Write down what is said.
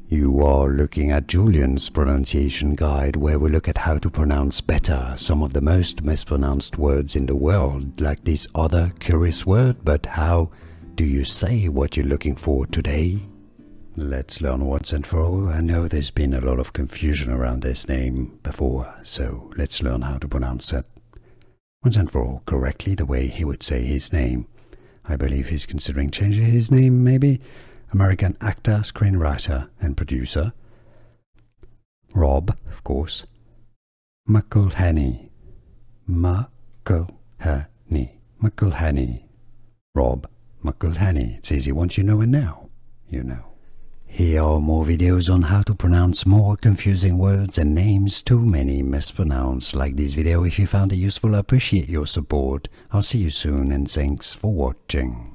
You are looking at Julian's pronunciation guide, where we look at how to pronounce better some of the most mispronounced words in the world, like this other curious word. But how do you say what you're looking for today? Let's learn once and for all. I know there's been a lot of confusion around this name before, so let's learn how to pronounce it once and for all correctly, the way he would say his name. I believe he's considering changing his name, maybe. American actor, screenwriter, and producer. Rob, of course. McElhenney. McElhenney. Rob McElhenney. It's easy once you know it now. You know. Here are more videos on how to pronounce more confusing words and names too many mispronounced. Like this video if you found it useful. I appreciate your support. I'll see you soon and thanks for watching.